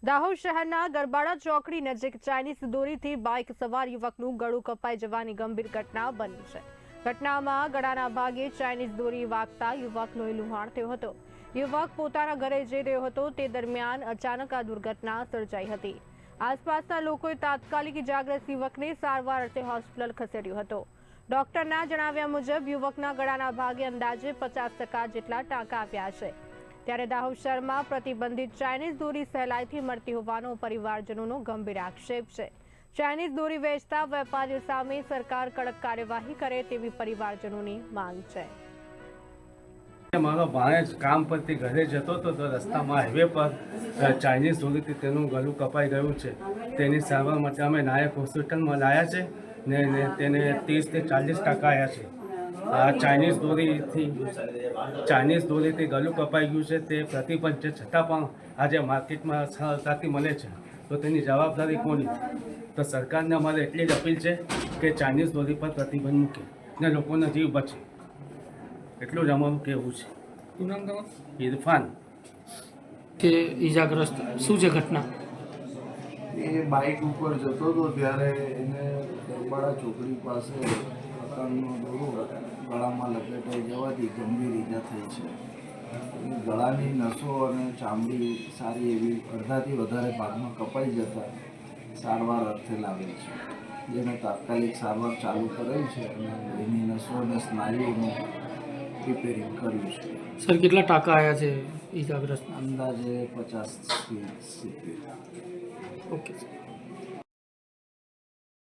દાહોદ શહેરના ગરબાડા ચોકડી નજીક ચાઇનીઝ દોરીથી બાઇક સવાર યુવકનું ગળું કપાઈ જવાની ગંભીર ઘટના બની છે। ઘટનામાં ગળાના ભાગે ચાઇનીઝ દોરી વાગતા યુવક લોહી લુહાણ થયો હતો। યુવક પોતાના ઘરે જઈ રહ્યો હતો તે દરમિયાન અચાનક આ દુર્ઘટના સર્જાઈ હતી। આસપાસના લોકોએ તાત્કાલિક ઇજાગ્રસ્ત યુવકને સારવાર અર્થે હોસ્પિટલ ખસેડ્યો હતો। ડોક્ટરના જણાવ્યા મુજબ યુવકના ગળાના ભાગે અંદાજે 50% જેટલા ટાંકા આવ્યા છે। ત્યારે દાહોદ શહેરમાં પ્રતિબંધિત ચાઇનીઝ દોરી સહેલાઈથી મળતી હોવાનો પરિવારજનોનો ગંભીર આક્ષેપ છે। ચાઇનીઝ દોરી વેચતા વેપારીઓ સામે સરકાર કડક કાર્યવાહી કરે તેવી પરિવારજનોની માંગ છે। મારો ભાણેજ કામ પરથી ઘરે જતો હતો તો રસ્તામાં હાઈવે પર ચાઇનીઝ દોરીથી તેનું ગળું કપાઈ ગયું છે। તેની સારવાર માટે અમે નાયક હોસ્પિટલમાં લાવ્યા છે ને તેને 30 થી 40% આવ્યા છે। આ ચાઇનીઝ દોરીથી ગળું કપાઈ ગયું છે તે પ્રતિબંધ છે, છતાં પણ આજે માર્કેટમાં સરળતાથી મળે છે તો તેની જવાબદારી કોની? તો સરકારને અમારે એટલી જ અપીલ છે કે ચાઇનીઝ દોરી પર પ્રતિબંધ મૂકે ને લોકોનો જીવ બચે, એટલું જ અમારું કહેવું છે। શું નામ તમારું? ઇરફાન। કે ઈજાગ્રસ્ત શું છે ઘટના? એ બાઇક ઉપર જતો હતો ત્યારે એને ગરબાડા ચોકડી પાસે પતંગનો દોરો ગળામાં લપેટાઈ જવાથી ગંભીર ઈજા થઈ છે। એની ગળાની નસો અને ચામડી સારી એવી અડધાથી વધારે ભાગમાં કપાઈ જતા સારવાર અર્થે લાવેલ છે, જેને તાત્કાલિક સારવાર ચાલુ કરેલ છે અને એની નસો અને સ્નાયુઓનું રિપેરિંગ કર્યું છે। સર કેટલા ટાંકા આવ્યા છે ઈજાગ્રસ્ત? અંદાજે 50 થી 70। Okay sir.